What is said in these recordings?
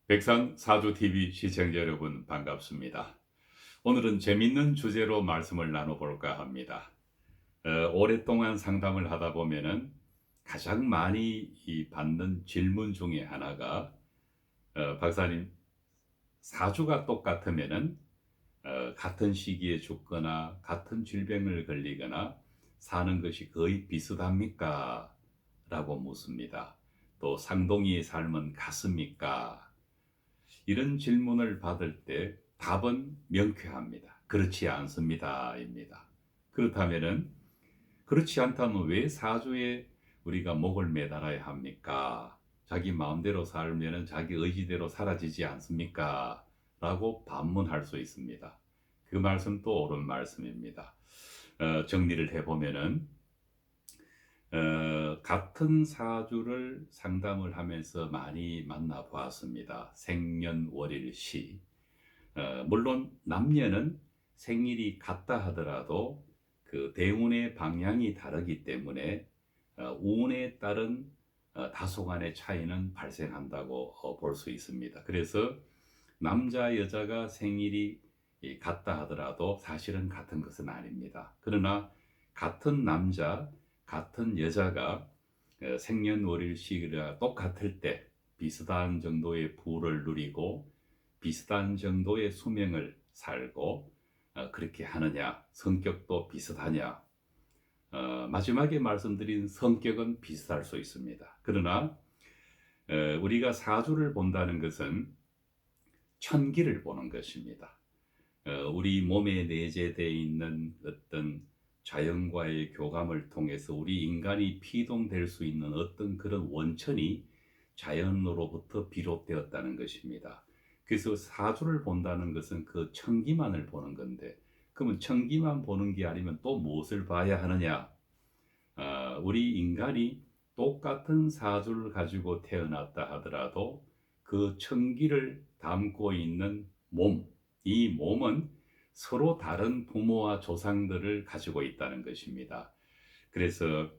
백산 사주 TV 시청자 여러분 반갑습니다. 오늘은 재밌는 주제로 말씀을 나눠볼까 합니다. 오랫동안 상담을 하다 보면은 가장 많이 받는 질문 중에 하나가 박사님, 사주가 똑같으면은 같은 시기에 죽거나 같은 질병을 걸리거나 사는 것이 거의 비슷합니까? 라고 묻습니다. 또 쌍둥이의 삶은 같습니까? 이런 질문을 받을 때 답은 명쾌합니다. 그렇지 않습니다.입니다. 그렇다면은 그렇지 않다면 왜 사주에 우리가 목을 매달아야 합니까? 자기 마음대로 살면은 자기 의지대로 사라지지 않습니까? 라고 반문할 수 있습니다. 그 말씀도 옳은 말씀입니다. 정리를 해보면은 같은 사주를 상담을 하면서 많이 만나보았습니다. 생년월일시. 물론 남녀는 생일이 같다 하더라도 그 대운의 방향이 다르기 때문에 운에 따른 다소간의 차이는 발생한다고 볼 수 있습니다. 그래서 남자 여자가 생일이 같다 하더라도 사실은 같은 것은 아닙니다. 그러나 같은 남자 같은 여자가 생년월일시가 똑같을 때 비슷한 정도의 부를 누리고 비슷한 정도의 수명을 살고 그렇게 하느냐, 성격도 비슷하냐. 마지막에 말씀드린 성격은 비슷할 수 있습니다. 그러나 우리가 사주를 본다는 것은 천기를 보는 것입니다. 우리 몸에 내재되어 있는 어떤 자연과의 교감을 통해서 우리 인간이 피동될 수 있는 어떤 그런 원천이 자연으로부터 비롯되었다는 것입니다. 그래서 사주를 본다는 것은 그 천기만을 보는 건데, 그러면 천기만 보는 게 아니면 또 무엇을 봐야 하느냐? 우리 인간이 똑같은 사주를 가지고 태어났다 하더라도 그 천기를 담고 있는 몸, 이 몸은 서로 다른 부모와 조상들을 가지고 있다는 것입니다. 그래서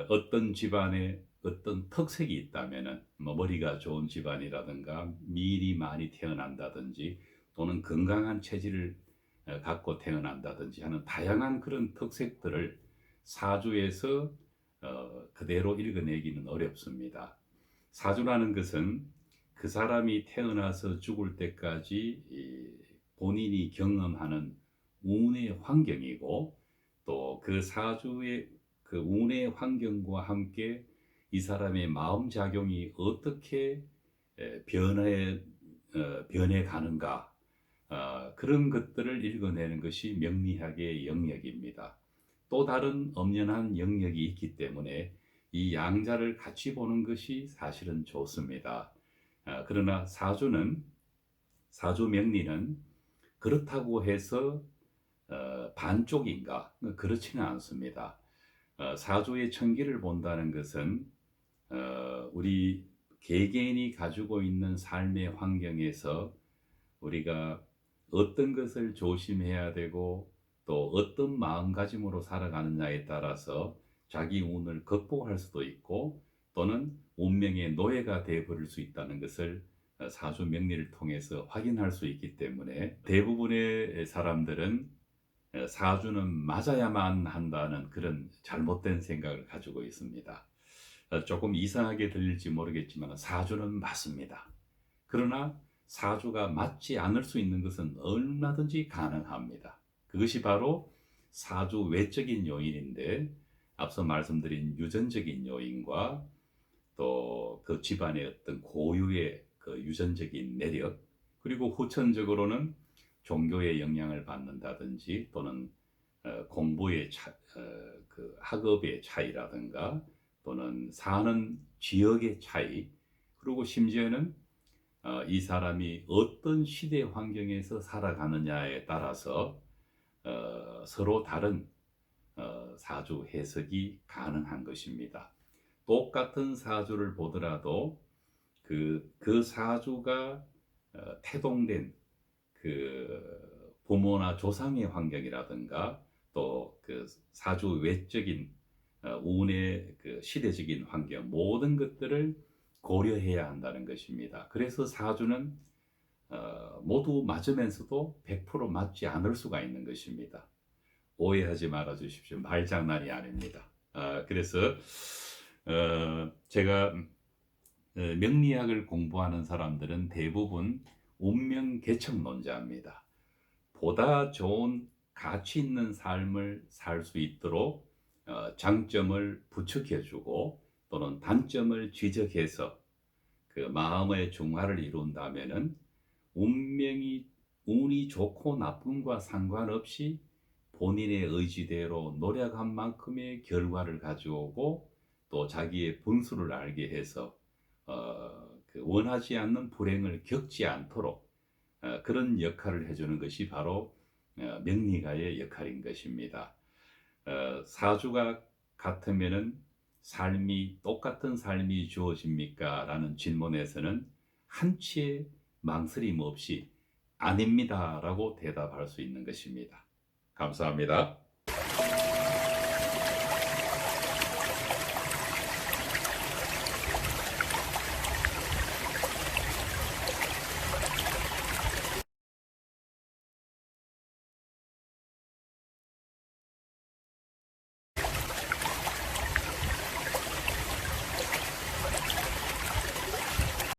어떤 집안에 어떤 특색이 있다면은 뭐 머리가 좋은 집안이라든가 미인이 많이 태어난다든지 또는 건강한 체질을 갖고 태어난다든지 하는 다양한 그런 특색들을 사주에서 그대로 읽어내기는 어렵습니다. 사주라는 것은 그 사람이 태어나서 죽을 때까지 본인이 경험하는 운의 환경이고 또 그 사주의 그 운의 환경과 함께 이 사람의 마음작용이 어떻게 변해 가는가, 그런 것들을 읽어내는 것이 명리학의 영역입니다. 또 다른 엄연한 영역이 있기 때문에 이 양자를 같이 보는 것이 사실은 좋습니다. 그러나 사주 명리는 그렇다고 해서 반쪽인가? 그렇지는 않습니다. 사주의 천기를 본다는 것은 우리 개개인이 가지고 있는 삶의 환경에서 우리가 어떤 것을 조심해야 되고 또 어떤 마음가짐으로 살아가느냐에 따라서 자기 운을 극복할 수도 있고 또는 운명의 노예가 되어버릴 수 있다는 것을 사주 명리를 통해서 확인할 수 있기 때문에 대부분의 사람들은 사주는 맞아야만 한다는 그런 잘못된 생각을 가지고 있습니다. 조금 이상하게 들릴지 모르겠지만 사주는 맞습니다. 그러나 사주가 맞지 않을 수 있는 것은 얼마든지 가능합니다. 그것이 바로 사주 외적인 요인인데 앞서 말씀드린 유전적인 요인과 또 그 집안의 어떤 고유의 그 유전적인 내력, 그리고 후천적으로는 종교의 영향을 받는다든지 또는 공부의 그 학업의 차이라든가 또는 사는 지역의 차이, 그리고 심지어는 이 사람이 어떤 시대 환경에서 살아가느냐에 따라서 서로 다른 사주 해석이 가능한 것입니다. 똑같은 사주를 보더라도 그 사주가 태동된 그 부모나 조상의 환경이라든가 또 그 사주 외적인 운의 그 시대적인 환경, 모든 것들을 고려해야 한다는 것입니다. 그래서 사주는 모두 맞으면서도 100% 맞지 않을 수가 있는 것입니다. 오해하지 말아 주십시오. 말장난이 아닙니다. 그래서 제가 명리학을 공부하는 사람들은 대부분 운명 개척론자입니다. 보다 좋은 가치 있는 삶을 살 수 있도록 장점을 부축해주고 또는 단점을 지적해서 그 마음의 중화를 이룬다면은 운이 좋고 나쁨과 상관없이 본인의 의지대로 노력한 만큼의 결과를 가져오고 또 자기의 분수를 알게 해서 그 원하지 않는 불행을 겪지 않도록 그런 역할을 해주는 것이 바로 명리가의 역할인 것입니다. 사주가 같으면은 삶이 똑같은 삶이 주어집니까? 라는 질문에서는 한치의 망설임 없이 아닙니다라고 대답할 수 있는 것입니다. 감사합니다.